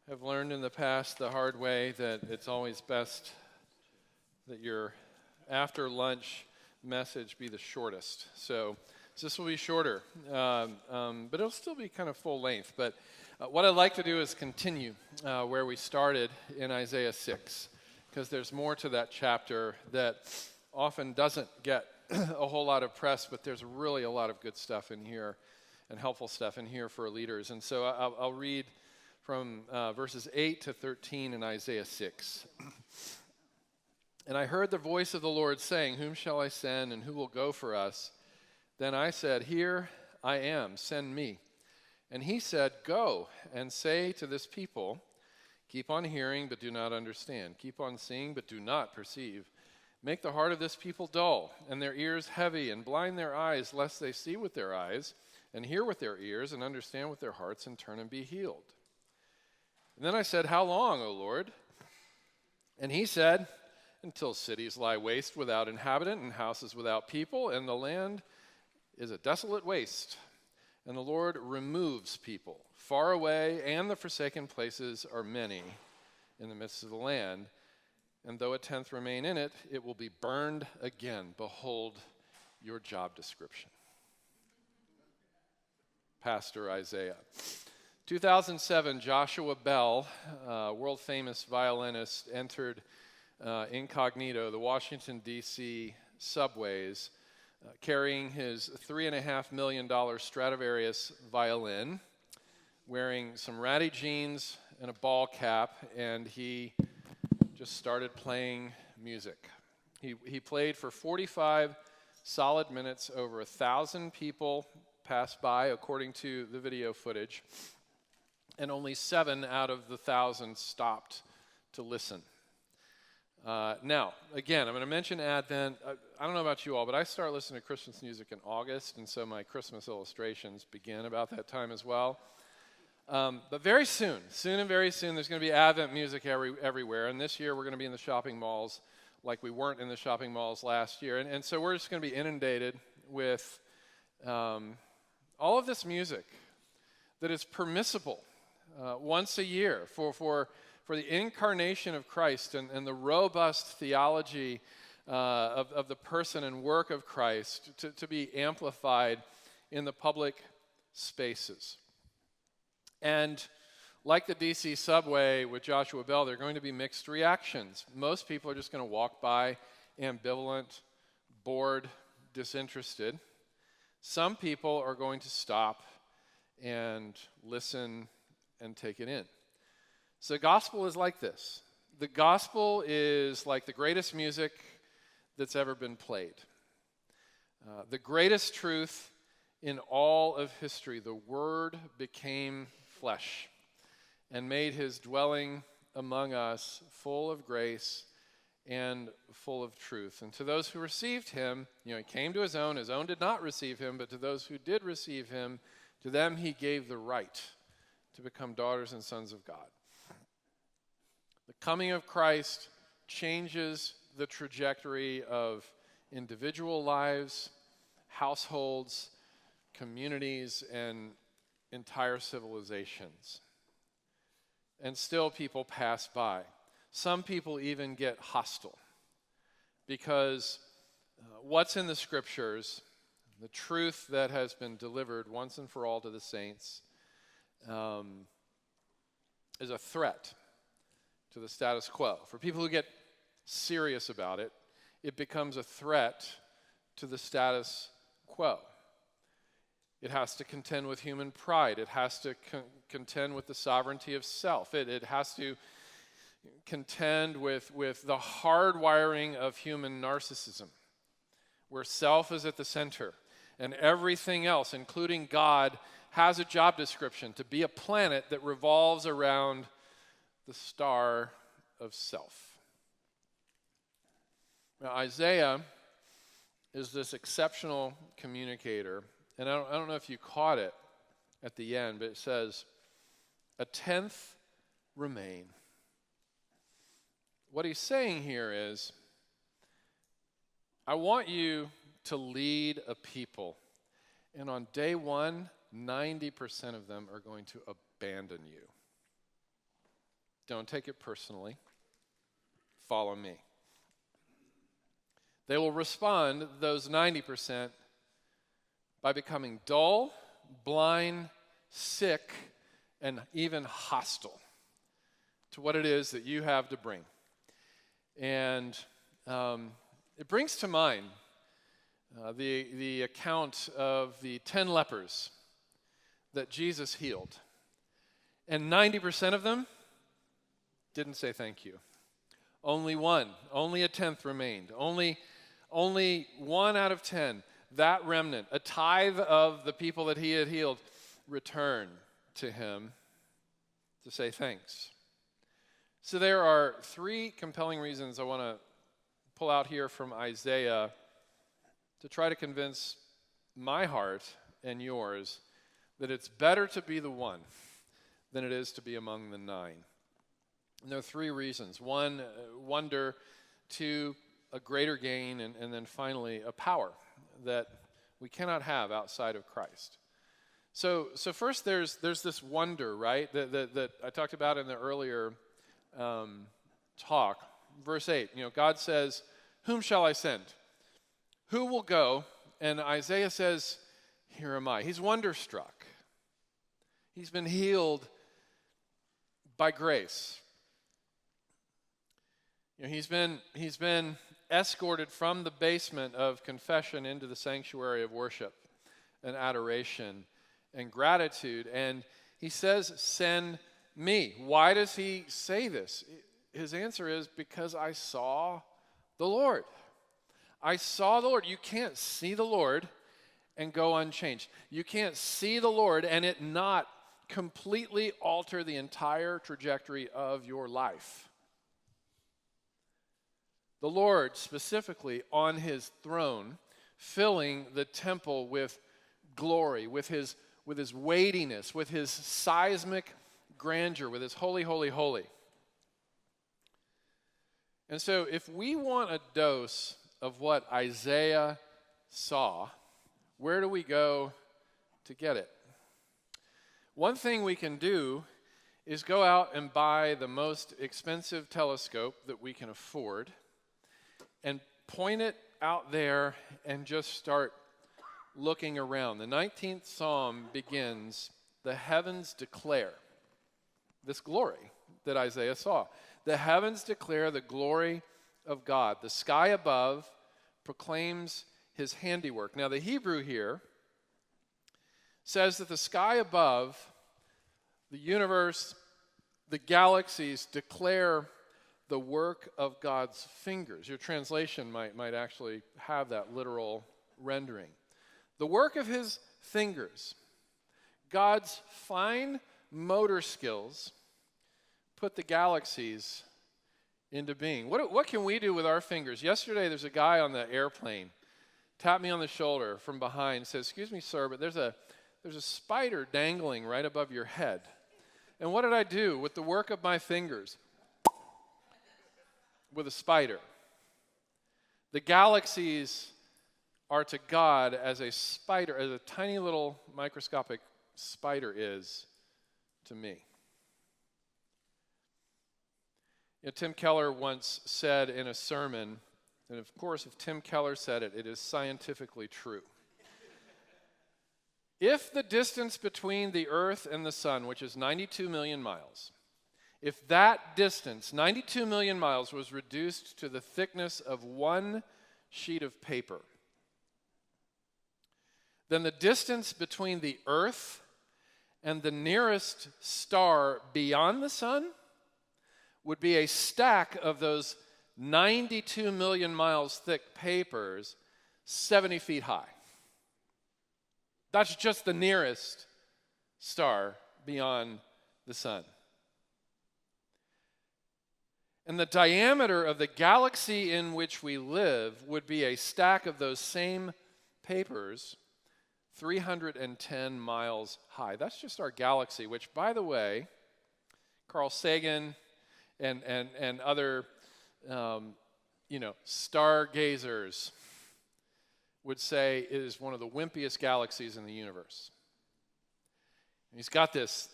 I've learned in the past the hard way that it's always best that your after lunch message be the shortest. So this will be shorter, but it'll still be kind of full length. But what I'd like to do is continue where we started in Isaiah 6, because there's more to that chapter that often doesn't get a whole lot of press, but there's really a lot of good stuff in here and helpful stuff in here for leaders. And so I'll read from verses 8 to 13 in Isaiah 6. And I heard the voice of the Lord saying, "Whom shall I send, and who will go for us?" Then I said, "Here I am, send me." And he said, "Go and say to this people, keep on hearing, but do not understand. Keep on seeing, but do not perceive. Make the heart of this people dull, and their ears heavy, and blind their eyes, lest they see with their eyes, and hear with their ears, and understand with their hearts, and turn and be healed." And then I said, "How long, O Lord?" And he said, "Until cities lie waste without inhabitant, and houses without people, and the land is a desolate waste. And the Lord removes people far away, and the forsaken places are many in the midst of the land. And though a tenth remain in it, it will be burned again. Behold your job description." Pastor Isaiah. 2007, Joshua Bell, world-famous violinist, entered incognito the Washington, D.C. subways, carrying his $3.5 million Stradivarius violin, wearing some ratty jeans and a ball cap, and he just started playing music. He played for 45 solid minutes. Over 1,000 people passed by, according to the video footage, and only 7 out of the 1,000 stopped to listen. Now, again, I'm going to mention Advent. I don't know about you all, but I start listening to Christmas music in August, and so my Christmas illustrations begin about that time as well. But very soon, there's going to be Advent music everywhere, and this year we're going to be in the shopping malls like we weren't in the shopping malls last year, and so we're just going to be inundated with all of this music that is permissible once a year for the incarnation of Christ and the robust theology of the person and work of Christ to be amplified in the public spaces. And like the DC subway with Joshua Bell, there are going to be mixed reactions. Most people are just going to walk by ambivalent, bored, disinterested. Some people are going to stop and listen and take it in. So the gospel is like this. The gospel is like the greatest music that's ever been played. The greatest truth in all of history. The Word became flesh and made his dwelling among us full of grace and full of truth. And to those who received him, he came to his own did not receive him, but to those who did receive him, to them he gave the right to become daughters and sons of God. The coming of Christ changes the trajectory of individual lives, households, communities, and entire civilizations. And still people pass by. Some people even get hostile because what's in the scriptures, the truth that has been delivered once and for all to the saints, is a threat to the status quo. For people who get serious about it, it becomes a threat to the status quo. It has to contend with human pride. It has to contend with the sovereignty of self. It has to contend with the hardwiring of human narcissism, where self is at the center, and everything else, including God, has a job description: to be a planet that revolves around the star of self. Now, Isaiah is this exceptional communicator, and I don't know if you caught it at the end, but it says, "A tenth remain." What he's saying here is, I want you to lead a people, and on day one, 90% of them are going to abandon you. Don't take it personally. Follow me. They will respond, those 90%, by becoming dull, blind, sick, and even hostile to what it is that you have to bring. And it brings to mind the account of the 10 lepers that Jesus healed. And 90% of them didn't say thank you. Only one, only a tenth remained. Only 1 out of 10, that remnant, a tithe of the people that he had healed, returned to him to say thanks. So there are 3 compelling reasons I want to pull out here from Isaiah to try to convince my heart and yours that it's better to be the one than it is to be among the 9. And there are 3 reasons. 1, wonder. 2, a greater gain. And then finally, a power that we cannot have outside of Christ. So first there's this wonder, right, that I talked about in the earlier talk. Verse 8, God says, "Whom shall I send? Who will go?" And Isaiah says, "Here am I." He's wonderstruck. He's been healed by grace. He's been escorted from the basement of confession into the sanctuary of worship and adoration and gratitude. And he says, "Send me." Why does he say this? His answer is, because I saw the Lord. I saw the Lord. You can't see the Lord and go unchanged. You can't see the Lord and it not completely alter the entire trajectory of your life. The Lord specifically on his throne, filling the temple with glory, with his weightiness, with his seismic grandeur, with his holy, holy, holy. And so if we want a dose of what Isaiah saw, where do we go to get it? One thing we can do is go out and buy the most expensive telescope that we can afford and point it out there and just start looking around. The 19th Psalm begins, "The heavens declare," this glory that Isaiah saw. "The heavens declare the glory of God. The sky above proclaims his handiwork." Now the Hebrew here says that the sky above, the universe, the galaxies declare the work of God's fingers. Your translation might actually have that literal rendering. The work of his fingers. God's fine motor skills put the galaxies into being. What can we do with our fingers? Yesterday there's a guy on the airplane, tapped me on the shoulder from behind, and says, "Excuse me, sir, but there's a spider dangling right above your head." And what did I do with the work of my fingers? With a spider. The galaxies are to God as a spider, as a tiny little microscopic spider is to me. Tim Keller once said in a sermon, and of course if Tim Keller said it, it is scientifically true. If the distance between the earth and the sun, which is 92 million miles, if that distance, 92 million miles, was reduced to the thickness of 1 sheet of paper, then the distance between the earth and the nearest star beyond the sun would be a stack of those 92 million miles thick papers 70 feet high. That's just the nearest star beyond the sun. And the diameter of the galaxy in which we live would be a stack of those same papers 310 miles high. That's just our galaxy, which, by the way, Carl Sagan and other stargazers would say is one of the wimpiest galaxies in the universe. He's got this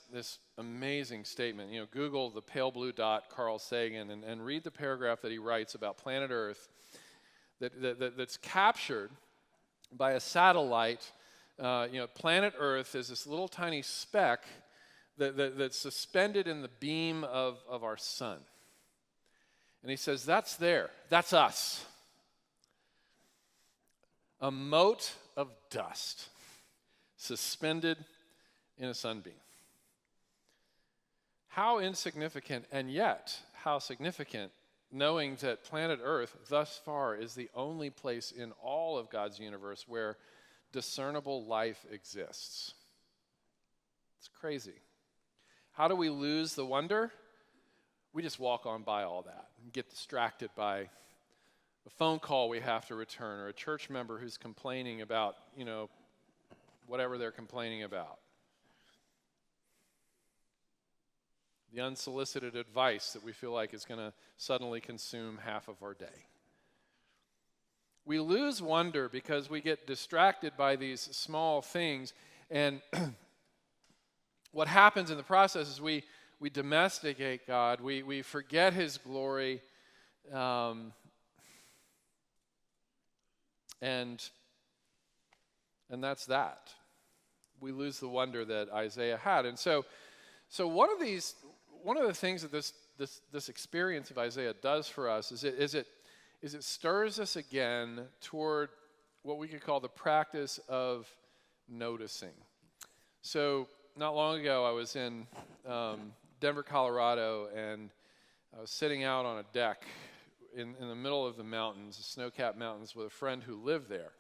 amazing statement. Google the pale blue dot, Carl Sagan, and read the paragraph that he writes about planet Earth that's captured by a satellite. Planet Earth is this little tiny speck that's suspended in the beam of our sun. And he says, that's there. That's us. A mote of dust suspended in a sunbeam. How insignificant, and yet how significant, knowing that planet Earth thus far is the only place in all of God's universe where discernible life exists. It's crazy. How do we lose the wonder? We just walk on by all that and get distracted by a phone call we have to return, or a church member who's complaining about, whatever they're complaining about. The unsolicited advice that we feel like is going to suddenly consume half of our day. We lose wonder because we get distracted by these small things, and what happens in the process is we domesticate God, we forget His glory, and that's that. We lose the wonder that Isaiah had. And so one of the things that this experience of Isaiah does for us is it stirs us again toward what we could call the practice of noticing. So not long ago, I was in Denver, Colorado, and I was sitting out on a deck in the middle of the mountains, the snow-capped mountains, with a friend who lived there.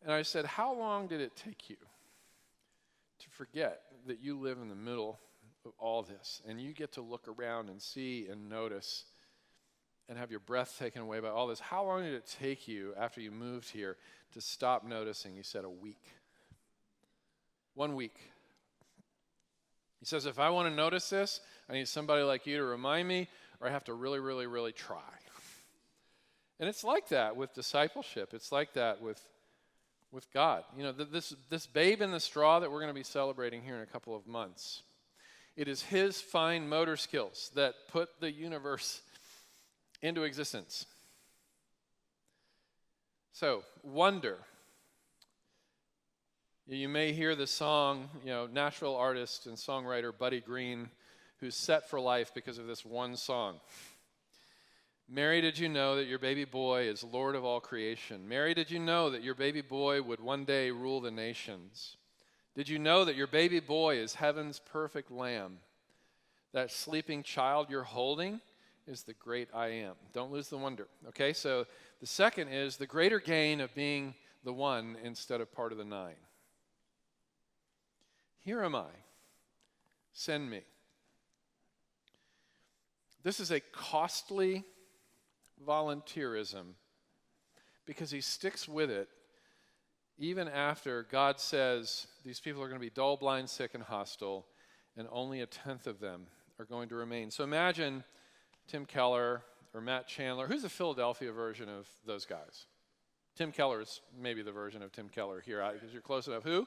And I said, how long did it take you to forget that you live in the middle of all this, and you get to look around and see and notice and have your breath taken away by all this? How long did it take you after you moved here to stop noticing? He said, a week. 1 week. He says, if I want to notice this, I need somebody like you to remind me, or I have to really, really, really try. And it's like that with discipleship. It's like that with God. This babe in the straw that we're going to be celebrating here in a couple of months, it is His fine motor skills that put the universe into existence. So, wonder. You may hear the song, Nashville artist and songwriter Buddy Green, who's set for life because of this one song. Mary, did you know that your baby boy is Lord of all creation? Mary, did you know that your baby boy would one day rule the nations? Did you know that your baby boy is heaven's perfect lamb? That sleeping child you're holding is the great I am. Don't lose the wonder. Okay, so the second is the greater gain of being the one instead of part of the nine. Here am I. Send me. This is a costly volunteerism because he sticks with it even after God says these people are going to be dull, blind, sick, and hostile, and only 1/10 of them are going to remain. So imagine Tim Keller or Matt Chandler. Who's the Philadelphia version of those guys? Tim Keller is maybe the version of Tim Keller here, because you're close enough. Who?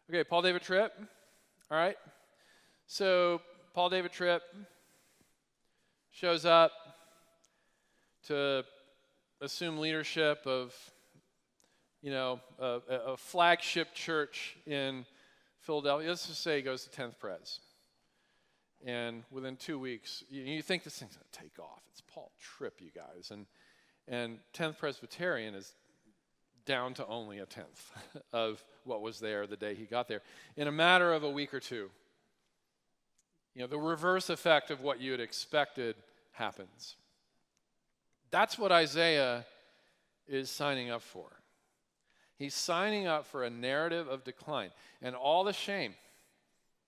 Okay, Paul David Tripp. All right. So Paul David Tripp shows up to assume leadership of, a flagship church in Philadelphia. Let's just say he goes to 10th Pres. And within 2 weeks, you think this thing's going to take off. It's Paul Tripp, you guys. And 10th Presbyterian is down to only 1/10 of what was there the day he got there. In a matter of a week or two, the reverse effect of what you had expected happens. That's what Isaiah is signing up for. He's signing up for a narrative of decline and all the shame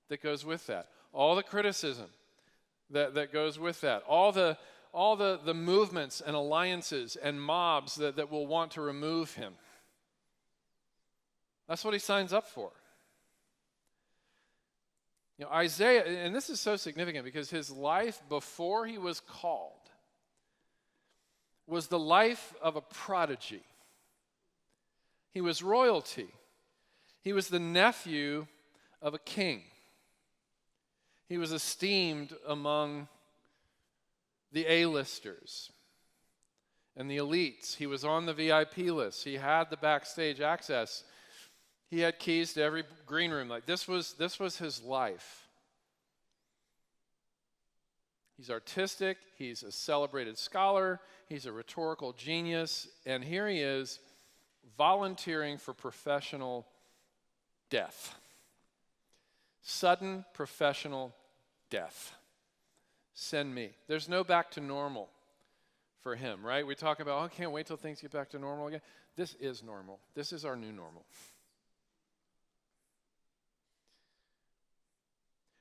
that goes with that, all the criticism that goes with that, all the movements and alliances and mobs that will want to remove him. That's what he signs up for. Isaiah, and this is so significant because his life before he was called was the life of a prodigy. He was royalty. He was the nephew of a king. He was esteemed among the A-listers and the elites. He was on the VIP list. He had the backstage access. He had keys to every green room. Like this was his life. He's artistic. He's a celebrated scholar. He's a rhetorical genius. And here he is volunteering for professional death. Sudden professional death. Send me. There's no back to normal for him, right? We talk about, oh, I can't wait till things get back to normal again. This is normal. This is our new normal.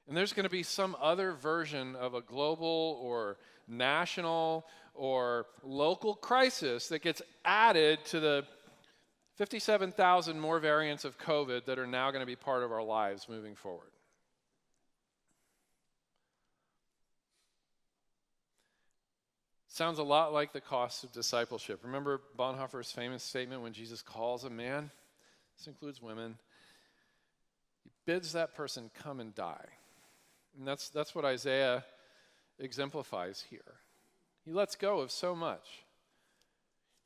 And there's going to be some other version of a global or national or local crisis that gets added to the 57,000 more variants of COVID that are now going to be part of our lives moving forward. Sounds a lot like the cost of discipleship. Remember Bonhoeffer's famous statement when Jesus calls a man, this includes women, he bids that person come and die. And that's what Isaiah exemplifies here. He lets go of so much.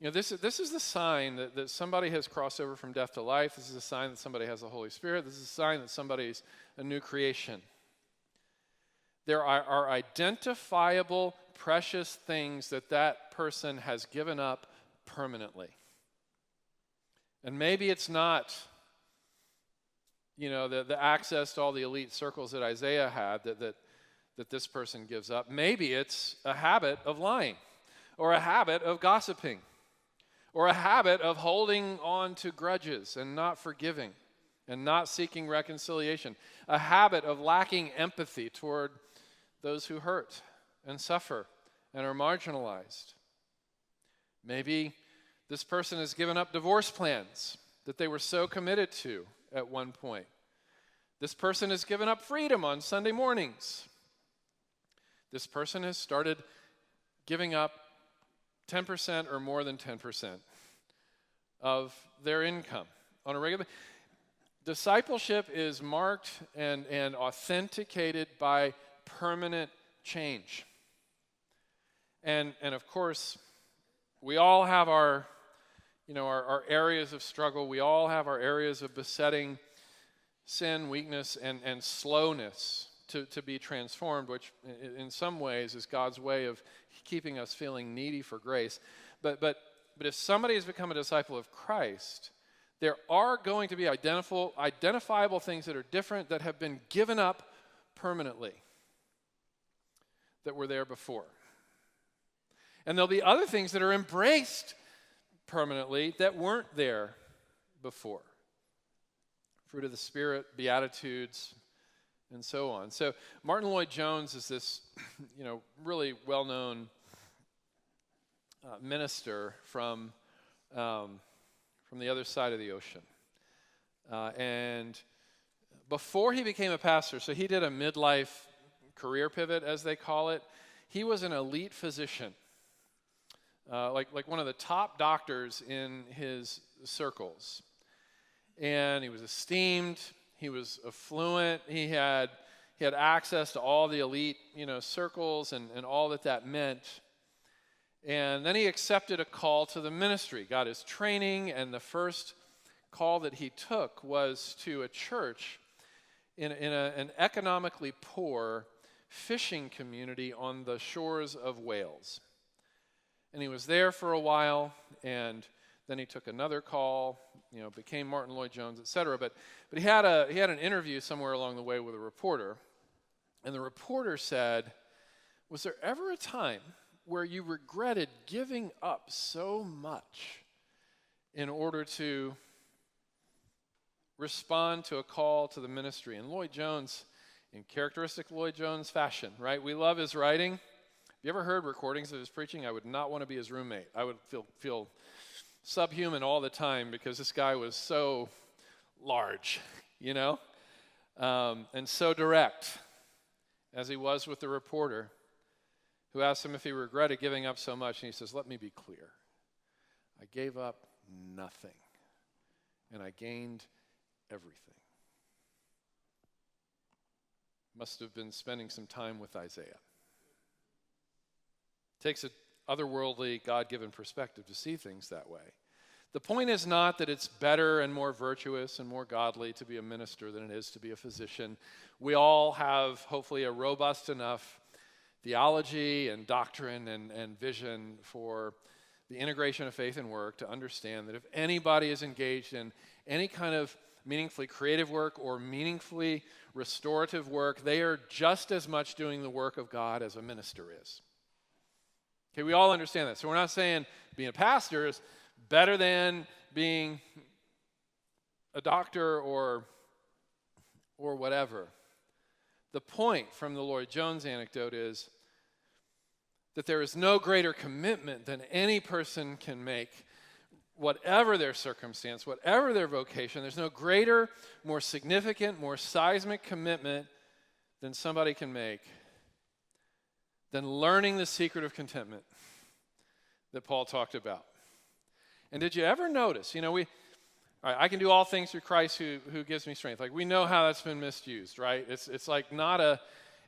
You know, this is the sign that somebody has crossed over from death to life. This is a sign that somebody has the Holy Spirit. This is a sign that somebody's a new creation. There are identifiable, precious things that person has given up permanently. And maybe it's not, you know, the access to all the elite circles that Isaiah had that this person gives up. Maybe it's a habit of lying, or a habit of gossiping, or a habit of holding on to grudges and not forgiving and not seeking reconciliation, a habit of lacking empathy toward those who hurt and suffer and are marginalized. Maybe this person has given up divorce plans that they were so committed to at one point. This person has given up freedom on Sunday mornings. This person has started giving up 10% or more than 10% of their income on a regular basis. Discipleship is marked and authenticated by permanent change. And of course, we all have our areas of struggle. We all have our areas of besetting sin, weakness, and slowness to be transformed, which in some ways is God's way of keeping us feeling needy for grace. But if somebody has become a disciple of Christ, there are going to be identifiable things that are different, that have been given up permanently, that were there before. And there'll be other things that are embraced permanently that weren't there before. Fruit of the Spirit, Beatitudes, and so on. So Martin Lloyd-Jones is this, really well-known minister from the other side of the ocean. And before he became a pastor, so he did a midlife career pivot, as they call it. He was an elite physician, like one of the top doctors in his circles. And he was esteemed. He was affluent. He had access to all the elite, circles and all that meant. And then he accepted a call to the ministry, got his training, and the first call that he took was to a church in an economically poor fishing community on the shores of Wales. And he was there for a while, and then he took another call, became Martin Lloyd-Jones, etc. But he had an interview somewhere along the way with a reporter, and the reporter said, "Was there ever a time where you regretted giving up so much in order to respond to a call to the ministry?" And Lloyd-Jones, in characteristic Lloyd-Jones fashion, right? We love his writing. Have you ever heard recordings of his preaching? I would not want to be his roommate. I would feel subhuman all the time because this guy was so large, and so direct, as he was with the reporter who asked him if he regretted giving up so much. And he says, "Let me be clear. I gave up nothing, and I gained everything." must have been spending some time with Isaiah. It takes an otherworldly, God-given perspective to see things that way. The point is not that it's better and more virtuous and more godly to be a minister than it is to be a physician. We all have, hopefully, a robust enough theology and doctrine and vision for the integration of faith and work to understand that if anybody is engaged in any kind of meaningfully creative work or meaningfully restorative work, they are just as much doing the work of God as a minister is. Okay, we all understand that. So we're not saying being a pastor is better than being a doctor or whatever. The point from the Lloyd Jones anecdote is that there is no greater commitment than any person can make, whatever their circumstance, whatever their vocation. There's no greater, more significant, more seismic commitment than somebody can make than learning the secret of contentment that Paul talked about. And did you ever notice, I can do all things through Christ who gives me strength. Like, we know how that's been misused, right? It's like not a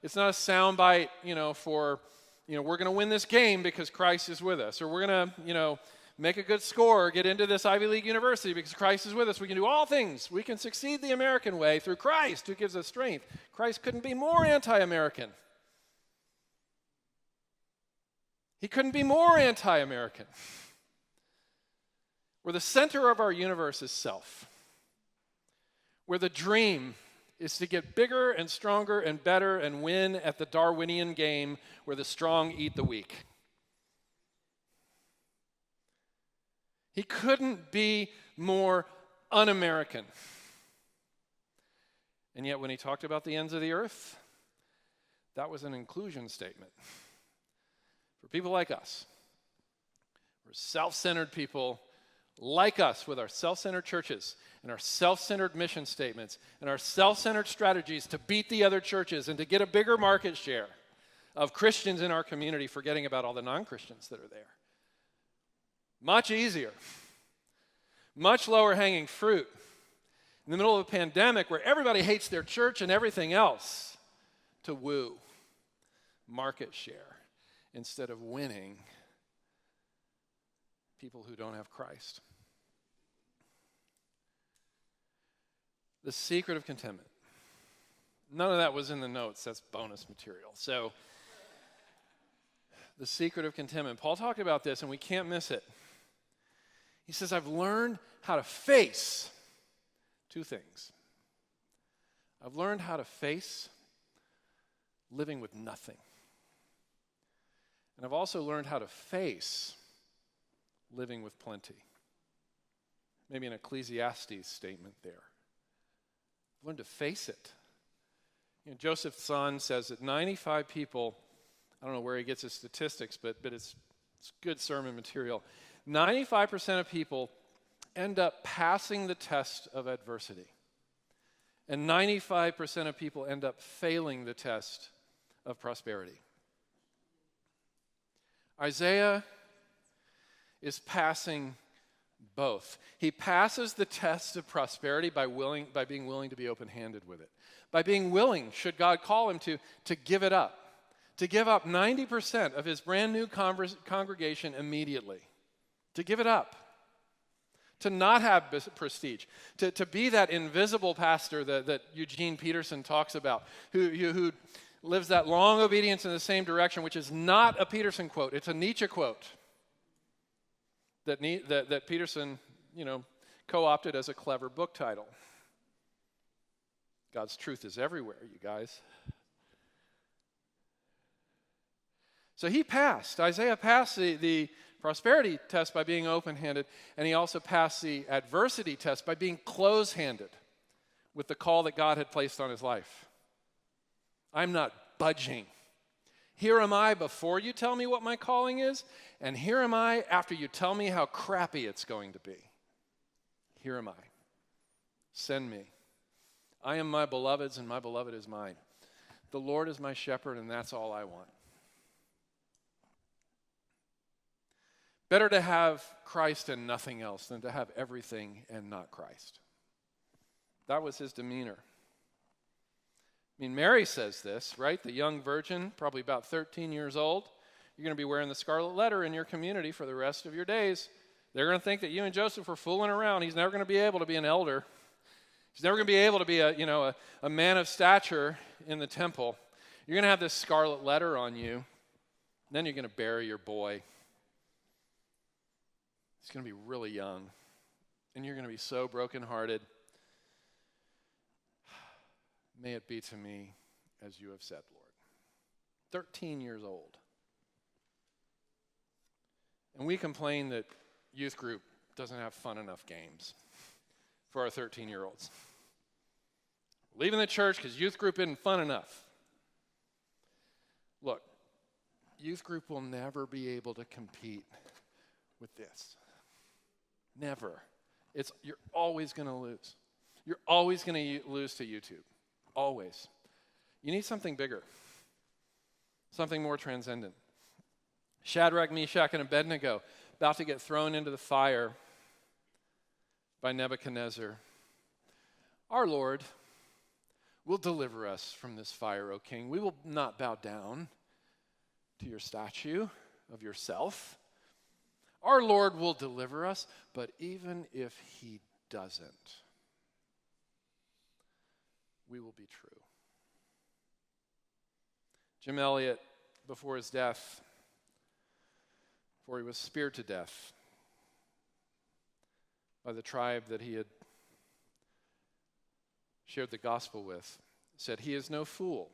soundbite, for, we're going to win this game because Christ is with us. Or we're going to, make a good score, get into this Ivy League university because Christ is with us. We can do all things. We can succeed the American way through Christ who gives us strength. Christ couldn't be more anti-American. He couldn't be more anti-American. Where the center of our universe is self. Where the dream is to get bigger and stronger and better and win at the Darwinian game where the strong eat the weak. He couldn't be more un-American. And yet when he talked about the ends of the earth, that was an inclusion statement. For people like us, we're self-centered people like us with our self-centered churches and our self-centered mission statements and our self-centered strategies to beat the other churches and to get a bigger market share of Christians in our community, forgetting about all the non-Christians that are there. Much easier, much lower hanging fruit in the middle of a pandemic where everybody hates their church and everything else to woo market share instead of winning people who don't have Christ. The secret of contentment. None of that was in the notes. That's bonus material. So, the secret of contentment. Paul talked about this, and we can't miss it. He says, I've learned how to face two things. I've learned how to face living with nothing. And I've also learned how to face living with plenty. Maybe an Ecclesiastes statement there. I've learned to face it. Joseph Son says that 95 people, I don't know where he gets his statistics, but it's good sermon material. 95% of people end up passing the test of adversity. And 95% of people end up failing the test of prosperity. Isaiah is passing both. He passes the test of prosperity by being willing to be open-handed with it. By being willing, should God call him to give it up. To give up 90% of his brand new congregation immediately. To give it up. To not have prestige. To be that invisible pastor that Eugene Peterson talks about, who lives that long obedience in the same direction, which is not a Peterson quote, it's a Nietzsche quote that Peterson, co-opted as a clever book title. God's truth is everywhere, you guys. So Isaiah passed the prosperity test by being open-handed, and he also passed the adversity test by being close-handed with the call that God had placed on his life. I'm not budging. Here am I before you tell me what my calling is, and here am I after you tell me how crappy it's going to be. Here am I. Send me. I am my beloved's, and my beloved is mine. The Lord is my shepherd, and that's all I want. Better to have Christ and nothing else than to have everything and not Christ. That was his demeanor. I mean, Mary says this, right? The young virgin, probably about 13 years old. You're going to be wearing the scarlet letter in your community for the rest of your days. They're going to think that you and Joseph were fooling around. He's never going to be able to be an elder. He's never going to be able to be a man of stature in the temple. You're going to have this scarlet letter on you. Then you're going to bury your boy. He's going to be really young. And you're going to be so brokenhearted. May it be to me as you have said, Lord. 13 years old. And we complain that youth group doesn't have fun enough games for our 13-year-olds. Leaving the church because youth group isn't fun enough. Look, youth group will never be able to compete with this. Never. You're always going to lose. You're always going to lose to YouTube. Always. You need something bigger. Something more transcendent. Shadrach, Meshach, and Abednego about to get thrown into the fire by Nebuchadnezzar. Our Lord will deliver us from this fire, O king. We will not bow down to your statue of yourself. Our Lord will deliver us, but even if he doesn't, we will be true. Jim Elliot, before his death, before he was speared to death by the tribe that he had shared the gospel with, said, "He is no fool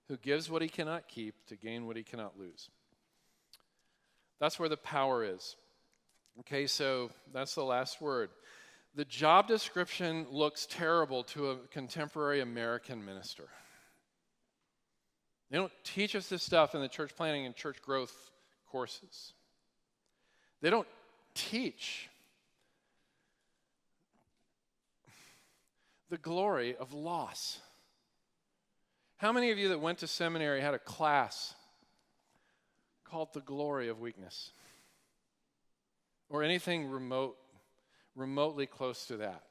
who gives what he cannot keep to gain what he cannot lose." That's where the power is. Okay, so that's the last word. The job description looks terrible to a contemporary American minister. They don't teach us this stuff in the church planning and church growth courses. They don't teach the glory of loss. How many of you that went to seminary had a class called The Glory of Weakness? Or anything remotely close to that?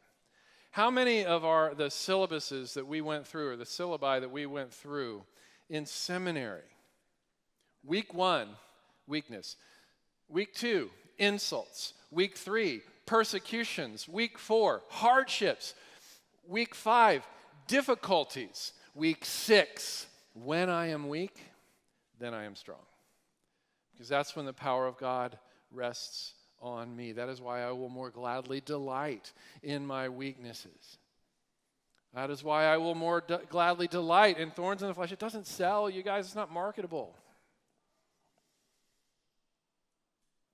How many of the syllabuses that we went through, or the syllabi that we went through in seminary? Week 1, weakness. Week 2, insults. Week 3, persecutions. Week 4, hardships. Week 5, difficulties. Week 6, when I am weak, then I am strong. Because that's when the power of God rests on me. That is why I will more gladly delight in my weaknesses. That is why I will more gladly delight in thorns in the flesh. It doesn't sell, you guys. It's not marketable.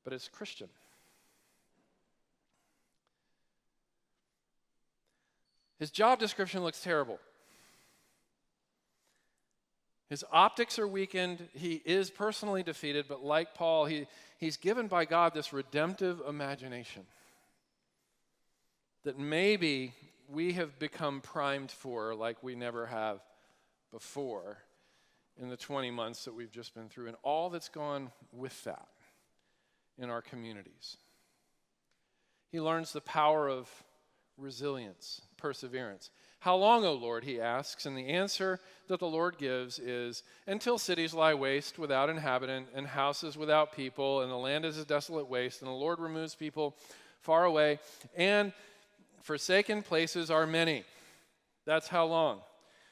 But it's Christian. His job description looks terrible. His optics are weakened. He is personally defeated, but like Paul, he's given by God this redemptive imagination that maybe we have become primed for like we never have before in the 20 months that we've just been through and all that's gone with that in our communities. He learns the power of resilience, perseverance. How long, O Lord, he asks, and the answer that the Lord gives is, until cities lie waste without inhabitant, and houses without people, and the land is a desolate waste, and the Lord removes people far away, and forsaken places are many. That's how long.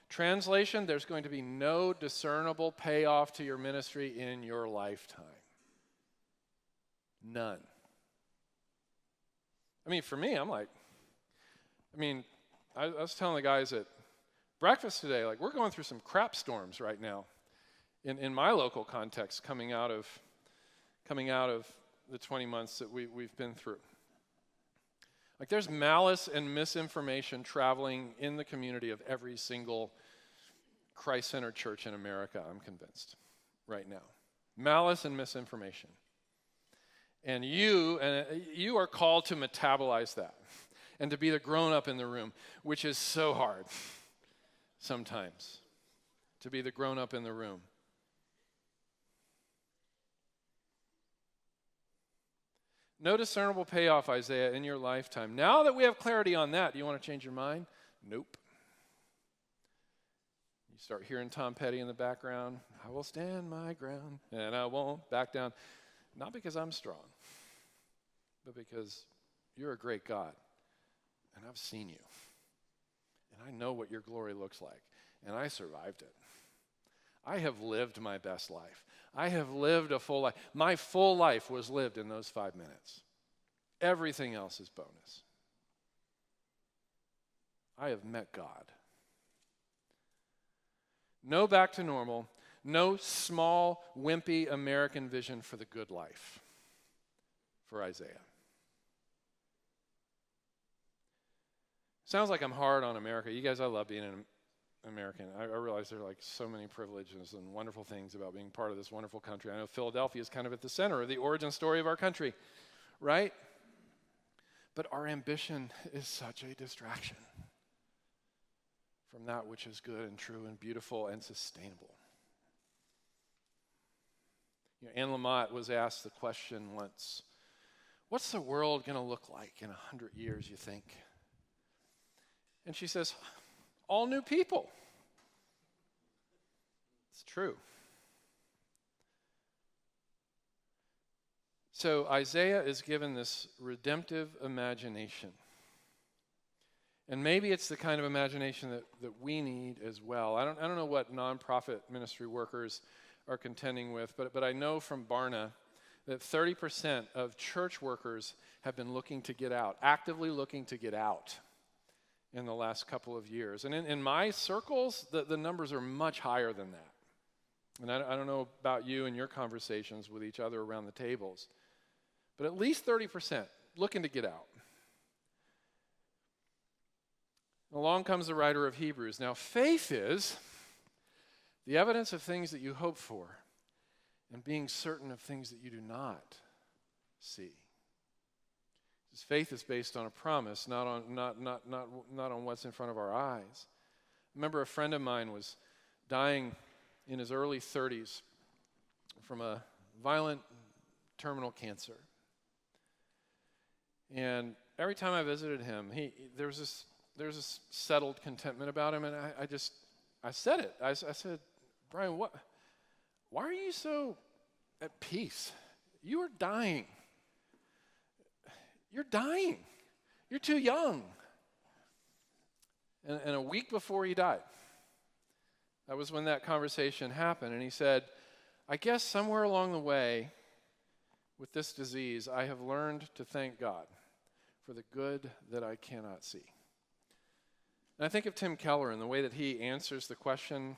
Translation, there's going to be no discernible payoff to your ministry in your lifetime. None. I mean, for me, I was telling the guys at breakfast today, like, we're going through some crap storms right now in my local context coming out of the 20 months that we've been through. Like, there's malice and misinformation traveling in the community of every single Christ-centered church in America, I'm convinced, right now. Malice and misinformation. And you are called to metabolize that. And to be the grown-up in the room, which is so hard sometimes, to be the grown-up in the room. No discernible payoff, Isaiah, in your lifetime. Now that we have clarity on that, do you want to change your mind? Nope. You start hearing Tom Petty in the background. I will stand my ground, and I won't back down. Not because I'm strong, but because you're a great God, and I've seen you, and I know what your glory looks like, and I survived it. I have lived my best life. I have lived a full life. My full life was lived in those 5 minutes. Everything else is bonus. I have met God. No back to normal, no small, wimpy American vision for the good life for Isaiah. Sounds like I'm hard on America. You guys, I love being an American. I realize there are like so many privileges and wonderful things about being part of this wonderful country. I know Philadelphia is kind of at the center of the origin story of our country, right? But our ambition is such a distraction from that which is good and true and beautiful and sustainable. You know, Anne Lamott was asked the question once, what's the world going to look like in 100 years, you think? And she says, all new people. It's true. So Isaiah is given this redemptive imagination. And maybe it's the kind of imagination that we need as well. I don't know what nonprofit ministry workers are contending with, but I know from Barna that 30% of church workers have been looking to get out, actively looking to get out in the last couple of years. And in my circles, the numbers are much higher than that. And I don't know about you and your conversations with each other around the tables, but at least 30% looking to get out. Along comes the writer of Hebrews. Now, faith is the evidence of things that you hope for and being certain of things that you do not see. His faith is based on a promise, not on what's in front of our eyes. I remember a friend of mine was dying in his early 30s from a violent terminal cancer. And every time I visited him, there was this settled contentment about him, and I said it. I said, Brian, why are you so at peace? You are dying. You're dying. You're too young. And a week before he died, that was when that conversation happened, and he said, I guess somewhere along the way with this disease, I have learned to thank God for the good that I cannot see. And I think of Tim Keller and the way that he answers the question,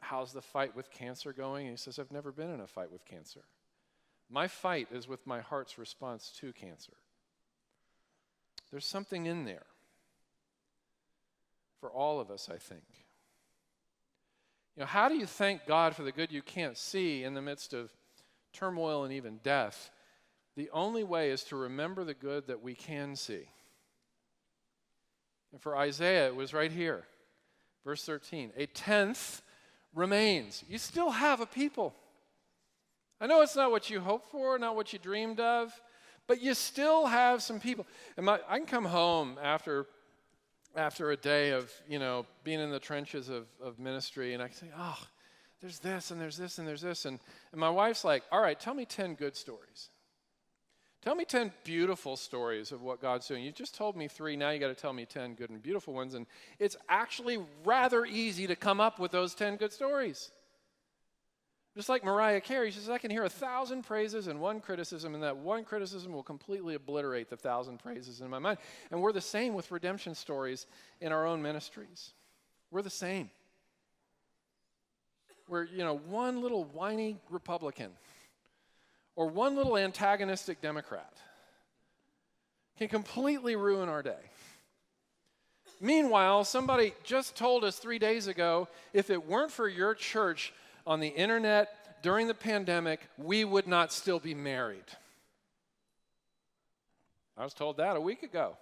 how's the fight with cancer going? And he says, I've never been in a fight with cancer. My fight is with my heart's response to cancer. There's something in there for all of us, I think. You know, how do you thank God for the good you can't see in the midst of turmoil and even death? The only way is to remember the good that we can see. And for Isaiah, it was right here, verse 13. A tenth remains. You still have a people. I know it's not what you hoped for, not what you dreamed of, but you still have some people. And I can come home after a day of, being in the trenches of ministry, and I can say, there's this, and there's this, and there's this. And my wife's like, all right, tell me 10 good stories. Tell me 10 beautiful stories of what God's doing. You just told me 3, now you got to tell me 10 good and beautiful ones. And it's actually rather easy to come up with those 10 good stories. Just like Mariah Carey, she says, I can hear 1,000 praises and 1 criticism, and that 1 criticism will completely obliterate the 1,000 praises in my mind. And we're the same with redemption stories in our own ministries. We're the same. We're, one little whiny Republican or one little antagonistic Democrat can completely ruin our day. Meanwhile, somebody just told us 3 days ago, if it weren't for your church on the internet during the pandemic, we would not still be married. I was told that a week ago.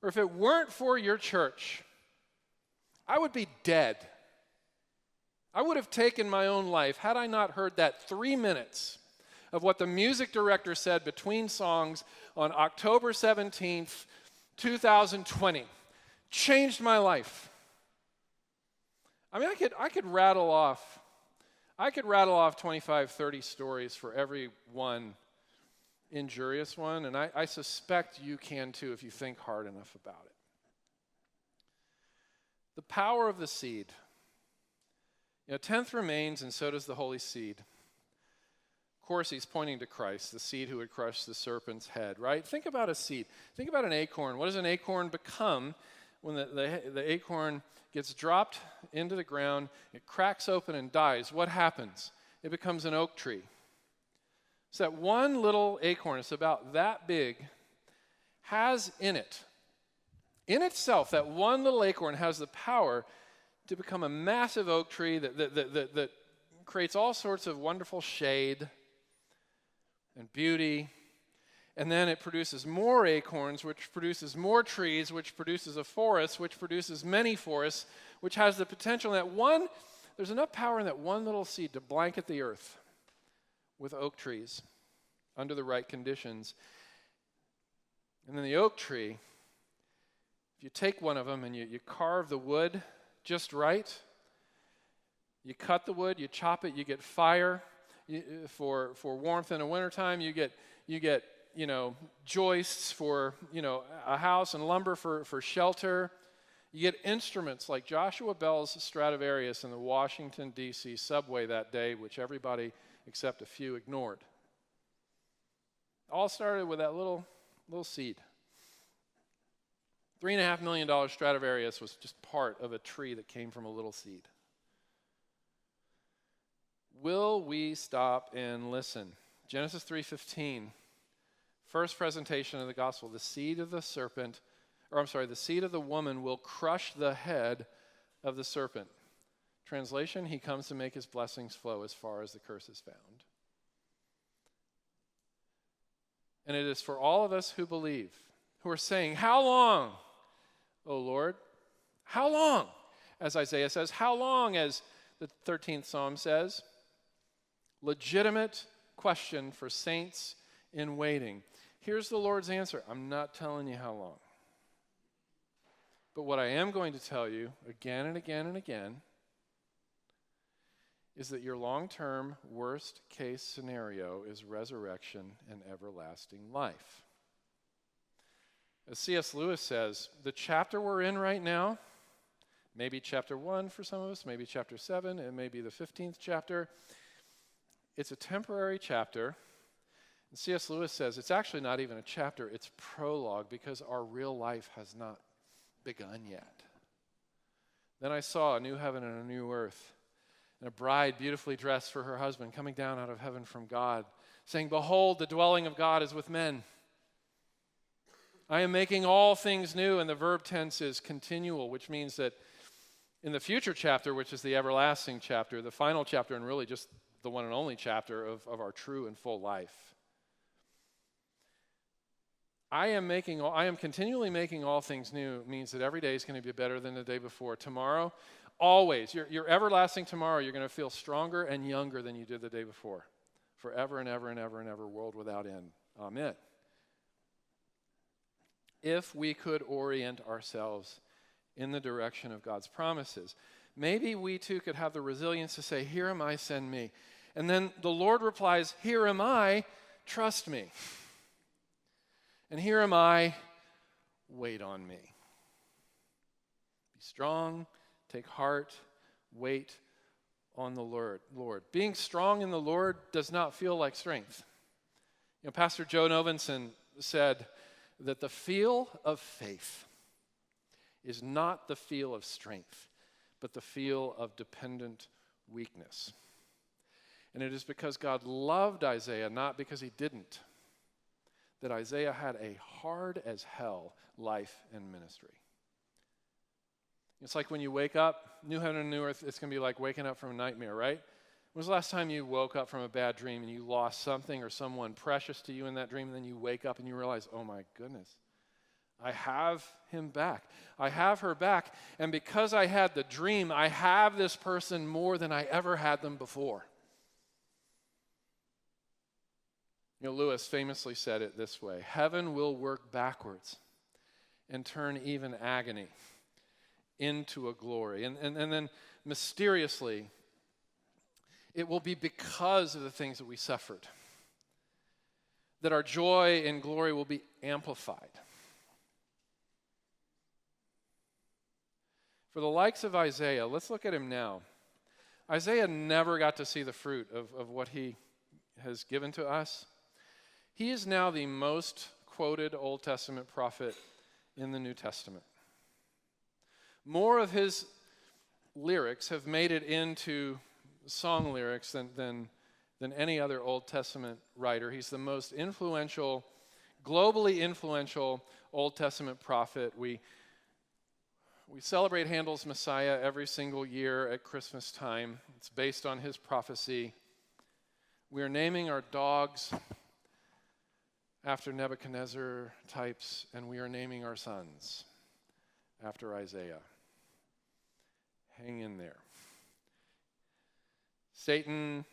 Or if it weren't for your church, I would be dead. I would have taken my own life had I not heard that 3 minutes of what the music director said between songs on October 17th, 2020. Changed my life. I mean, I could rattle off 25, 30 stories for every one injurious one, and I suspect you can too if you think hard enough about it. The power of the seed. A tenth remains, and so does the holy seed. Of course, he's pointing to Christ, the seed who would crush the serpent's head, right? Think about a seed. Think about an acorn. What does an acorn become when the acorn gets dropped into the ground? It cracks open and dies. What happens? It becomes an oak tree. So that one little acorn, it's about that big, has in itself, that one little acorn has the power to become a massive oak tree that creates all sorts of wonderful shade and beauty. And then it produces more acorns, which produces more trees, which produces a forest, which produces many forests, which has the potential in there's enough power in that one little seed to blanket the earth with oak trees under the right conditions. And then the oak tree, if you take one of them and you carve the wood just right, you cut the wood, you chop it, you get fire for warmth in the wintertime, you get joists for a house, and lumber for shelter. You get instruments like Joshua Bell's Stradivarius in the Washington, D.C. subway that day, which everybody except a few ignored. All started with that little seed. $3.5 million Stradivarius was just part of a tree that came from a little seed. Will we stop and listen? Genesis 3:15, first presentation of the gospel. The seed of the woman will crush the head of the serpent. Translation, he comes to make his blessings flow as far as the curse is found. And it is for all of us who believe, who are saying, how long, O Lord? How long? As Isaiah says, how long, as the 13th Psalm says? Legitimate question for saints in waiting. Here's the Lord's answer. I'm not telling you how long. But what I am going to tell you again and again and again is that your long-term worst-case scenario is resurrection and everlasting life. As C.S. Lewis says, the chapter we're in right now, maybe chapter 1 for some of us, maybe chapter 7, it may be the 15th chapter, it's a temporary chapter. And C.S. Lewis says it's actually not even a chapter, it's prologue, because our real life has not begun yet. Then I saw a new heaven and a new earth, and a bride beautifully dressed for her husband coming down out of heaven from God, saying, behold, the dwelling of God is with men. I am making all things new, and the verb tense is continual, which means that in the future chapter, which is the everlasting chapter, the final chapter, and really just the one and only chapter of our true and full life, I am continually making all things new means that every day is going to be better than the day before. Tomorrow, always, your everlasting tomorrow, you're going to feel stronger and younger than you did the day before. Forever and ever and ever and ever, world without end. Amen. If we could orient ourselves in the direction of God's promises, maybe we too could have the resilience to say, here am I, send me. And then the Lord replies, here am I, trust me. And here am I, wait on me. Be strong, take heart, wait on the Lord. Being strong in the Lord does not feel like strength. Pastor Joe Novenson said that the feel of faith is not the feel of strength, but the feel of dependent weakness. And it is because God loved Isaiah, not because he didn't, that Isaiah had a hard as hell life and ministry. It's like when you wake up, new heaven and new earth, it's going to be like waking up from a nightmare, right? When was the last time you woke up from a bad dream and you lost something or someone precious to you in that dream, and then you wake up and you realize, oh my goodness, I have him back. I have her back. And because I had the dream, I have this person more than I ever had them before. Lewis famously said it this way: heaven will work backwards and turn even agony into a glory. And then mysteriously, it will be because of the things that we suffered that our joy and glory will be amplified. For the likes of Isaiah, let's look at him now. Isaiah never got to see the fruit of what he has given to us. He is now the most quoted Old Testament prophet in the New Testament. More of his lyrics have made it into song lyrics than any other Old Testament writer. He's the most influential, globally influential Old Testament prophet. We celebrate Handel's Messiah every single year at Christmas time. It's based on his prophecy. We are naming our dogs after Nebuchadnezzar types, and we are naming our sons after Isaiah. Hang in there. Satan,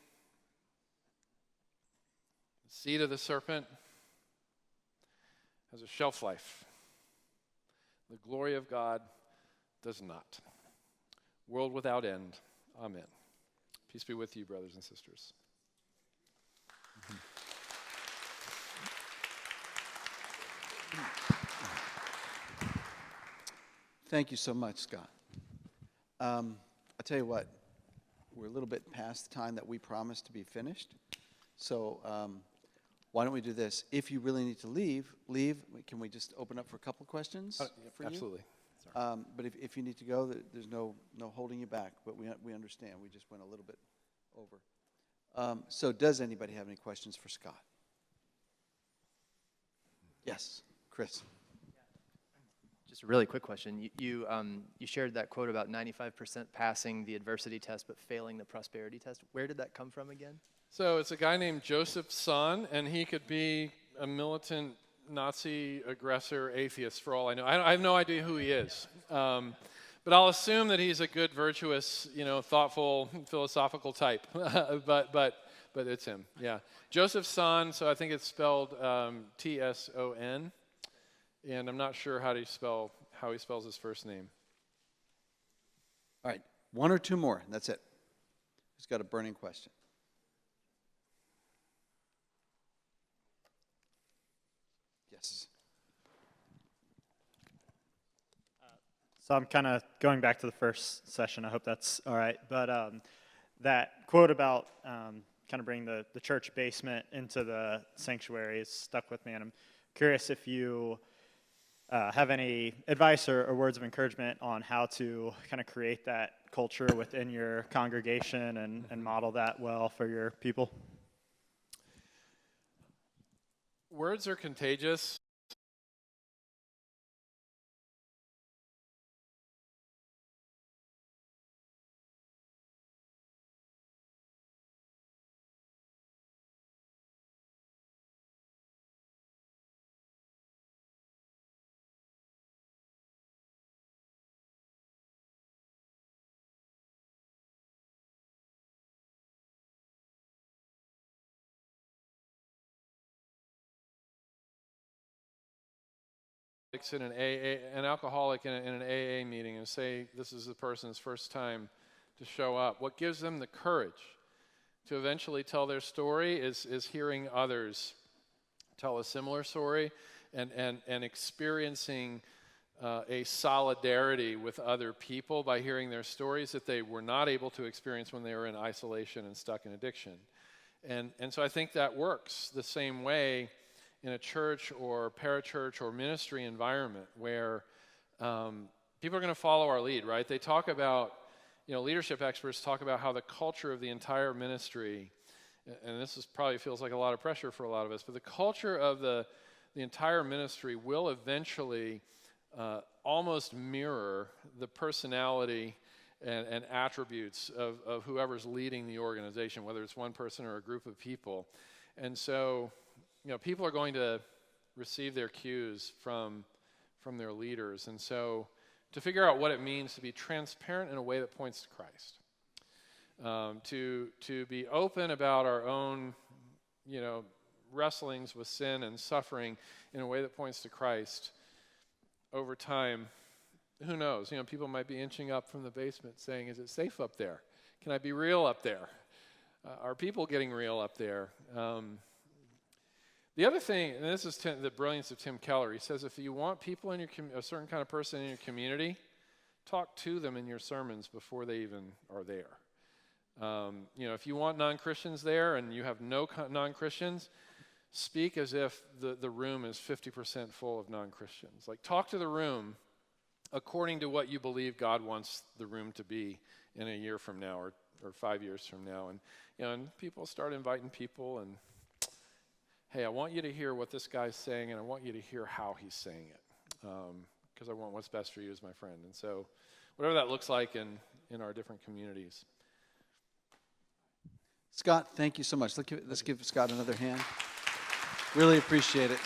the seed of the serpent, has a shelf life. The glory of God does not. World without end. Amen. Peace be with you, brothers and sisters. Thank you so much, Scott. I'll tell you what, we're a little bit past the time that we promised to be finished. So why don't we do this? If you really need to leave. Can we just open up for a couple of questions for you? Absolutely. But if you need to go, there's no holding you back. But we understand. We just went a little bit over. So does anybody have any questions for Scott? Yes, Chris. Just a really quick question. You shared that quote about 95% passing the adversity test but failing the prosperity test. Where did that come from again? So it's a guy named Joseph Son, and he could be a militant Nazi aggressor atheist for all I know. I have no idea who he is. But I'll assume that he's a good, virtuous, thoughtful, philosophical type. but it's him, yeah. Joseph Son, so I think it's spelled Tson. And I'm not sure how he spells his first name. All right, one or two more. That's it. Who's got a burning question? Yes. So I'm kind of going back to the first session. I hope that's all right. But that quote about kind of bringing the church basement into the sanctuary is stuck with me. And I'm curious if you have any advice or words of encouragement on how to kind of create that culture within your congregation and model that well for your people? Words are contagious. In an alcoholic in an AA meeting and say this is the person's first time to show up. What gives them the courage to eventually tell their story is hearing others tell a similar story and experiencing a solidarity with other people by hearing their stories that they were not able to experience when they were in isolation and stuck in addiction. And so I think that works the same way in a church or parachurch or ministry environment where people are going to follow our lead, right? They talk about, leadership experts talk about how the culture of the entire ministry, and this probably feels like a lot of pressure for a lot of us, but the culture of the entire ministry will eventually almost mirror the personality and attributes of whoever's leading the organization, whether it's one person or a group of people. And so people are going to receive their cues from their leaders. And so to figure out what it means to be transparent in a way that points to Christ, to be open about our own, wrestlings with sin and suffering in a way that points to Christ, over time who knows? People might be inching up from the basement saying, is it safe up there? Can I be real up there? Are people getting real up there? The other thing, and this is the brilliance of Tim Keller, he says if you want people in a certain kind of person in your community, talk to them in your sermons before they even are there. If you want non-Christians there and you have no non-Christians, speak as if the room is 50% full of non-Christians. Like, talk to the room according to what you believe God wants the room to be in a year from now or 5 years from now. And people start inviting people and, hey, I want you to hear what this guy's saying, and I want you to hear how he's saying it, because I want what's best for you as my friend. And so whatever that looks like in our different communities. Scott, thank you so much. Let's give Scott another hand. Really appreciate it.